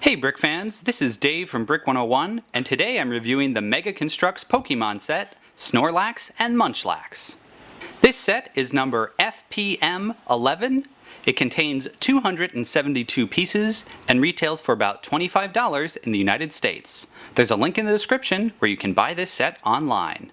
Hey Brick fans, this is Dave from Brick 101, and today I'm reviewing the Mega Construx Pokemon set, Snorlax and Munchlax. This set is number FPM11. It contains 272 pieces and retails for about $25 in the United States. There's a link in the description where you can buy this set online.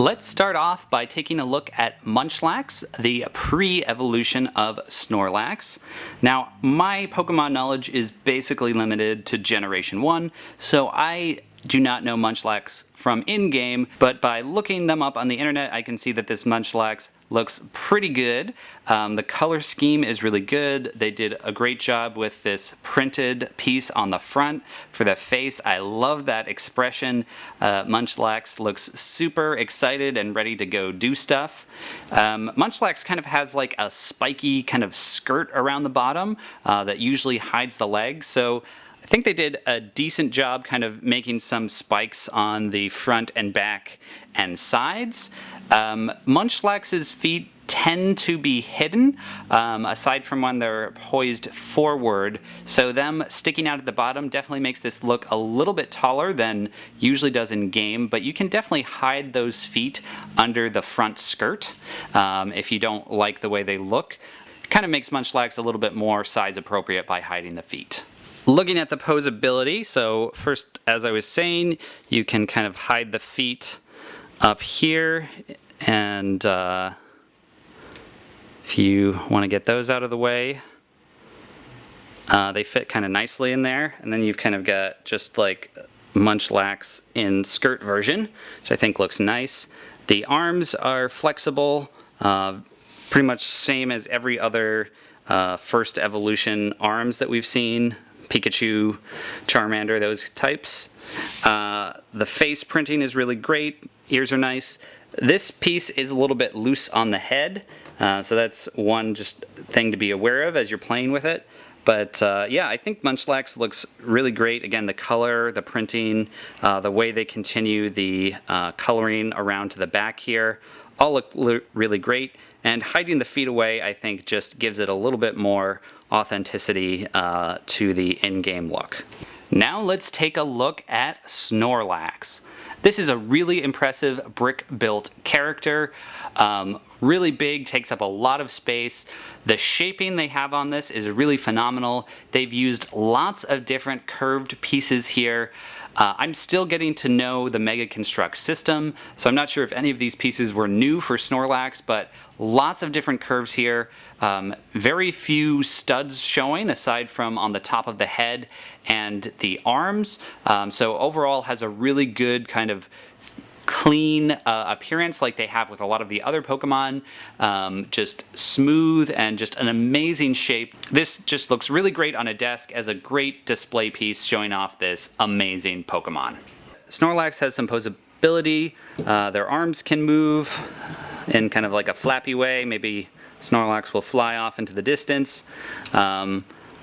Let's start off by taking a look at Munchlax, the pre-evolution of Snorlax. Now, my Pokemon knowledge is basically limited to Generation 1, so I do not know Munchlax from in-game, but by looking them up on the internet, I can see that this Munchlax looks pretty good. The color scheme is really good. They did a great job with this printed piece on the front for the face. I love that expression. Munchlax looks super excited and ready to go do stuff. Munchlax kind of has like a spiky kind of skirt around the bottom that usually hides the legs, so I think they did a decent job kind of making some spikes on the front and back and sides. Munchlax's feet tend to be hidden, aside from when they're poised forward, so them sticking out at the bottom definitely makes this look a little bit taller than usually does in game, but you can definitely hide those feet under the front skirt if you don't like the way they look. It kind of makes Munchlax a little bit more size appropriate by hiding the feet. Looking at the posability, so first, as I was saying, you can kind of hide the feet up here, and if you want to get those out of the way, they fit kind of nicely in there, and then you've kind of got just like Munchlax in skirt version, which I think looks nice. The arms are flexible, pretty much same as every other first evolution arms that we've seen. Pikachu, Charmander, those types. The face printing is really great. Ears are nice. This piece is a little bit loose on the head, so that's one just thing to be aware of as you're playing with it. But yeah, I think Munchlax looks really great. Again, the color, the printing, the way they continue the coloring around to the back here, all look really great. And hiding the feet away, I think, just gives it a little bit more authenticity to the in-game look. Now let's take a look at Snorlax. This is a really impressive brick-built character. Really big, takes up a lot of space. The shaping they have on this is really phenomenal. They've used lots of different curved pieces here. I'm still getting to know the Mega Construx system, so I'm not sure if any of these pieces were new for Snorlax, but lots of different curves here. Very few studs showing aside from on the top of the head and the arms. So overall has a really good kind of clean appearance like they have with a lot of the other Pokemon. Just smooth and just an amazing shape. This just looks really great on a desk as a great display piece showing off this amazing Pokemon. Snorlax has some posability. Their arms can move in kind of like a flappy way. Maybe Snorlax will fly off into the distance.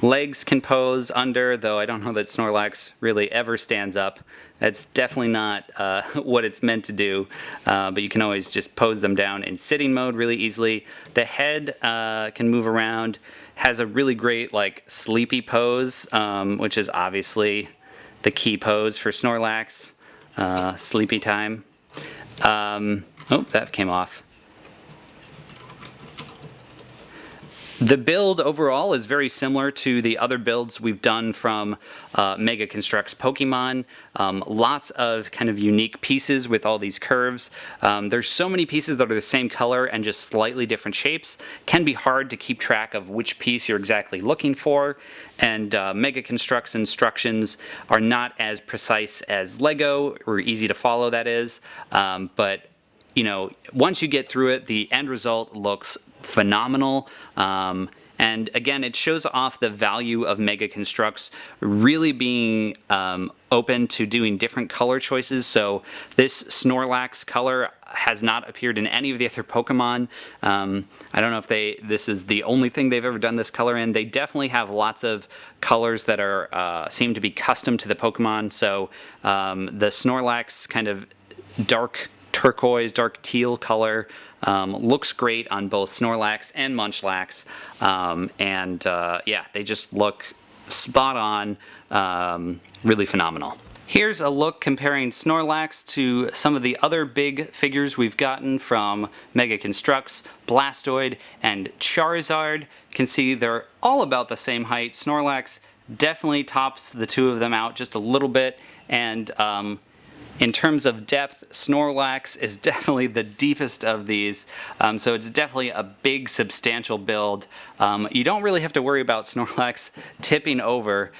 Legs can pose under, though I don't know that Snorlax really ever stands up. That's definitely not what it's meant to do, but you can always just pose them down in sitting mode really easily. The head can move around, has a really great like sleepy pose, which is obviously the key pose for Snorlax, sleepy time. Oh, that came off. The build overall is very similar to the other builds we've done from Mega Construx Pokemon. Lots of kind of unique pieces with all these curves. There's so many pieces that are the same color and just slightly different shapes. Can be hard to keep track of which piece you're exactly looking for, and Mega Construx instructions are not as precise as Lego, or easy to follow, that is. But you know, once you get through it, the end result looks phenomenal. And again, it shows off the value of Mega Construx really being open to doing different color choices. So this Snorlax color has not appeared in any of the other Pokemon. I don't know if this is the only thing they've ever done this color in. They definitely have lots of colors that are seem to be custom to the Pokemon. So the Snorlax kind of dark turquoise, dark teal color looks great on both Snorlax and Munchlax, and yeah, they just look spot on, really phenomenal. Here's a look comparing Snorlax to some of the other big figures we've gotten from Mega Construx, Blastoise, and Charizard. You can see they're all about the same height. Snorlax definitely tops the two of them out just a little bit, and In terms of depth, Snorlax is definitely the deepest of these, so it's definitely a big, substantial build. You don't really have to worry about Snorlax tipping over.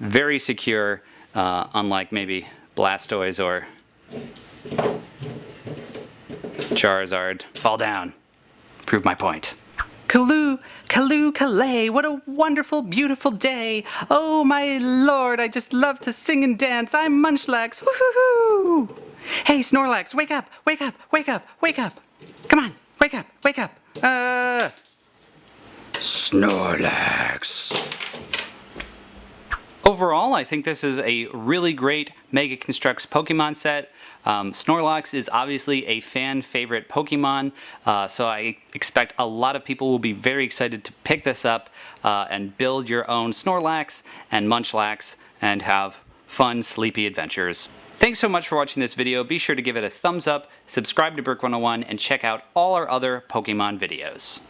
Very secure, unlike maybe Blastoise or Charizard. Fall down. Prove my point. Kaloo, Kaloo, Kalay, what a wonderful, beautiful day. Oh my lord, I just love to sing and dance. I'm Munchlax, woohoo! Hey Snorlax, wake up, wake up, wake up, wake up. Come on, wake up, wake up. Snorlax. Overall, I think this is a really great Mega Construx Pokemon set. Snorlax is obviously a fan favorite Pokemon, so I expect a lot of people will be very excited to pick this up and build your own Snorlax and Munchlax and have fun, sleepy adventures. Thanks so much for watching this video. Be sure to give it a thumbs up, subscribe to Brick 101, and check out all our other Pokemon videos.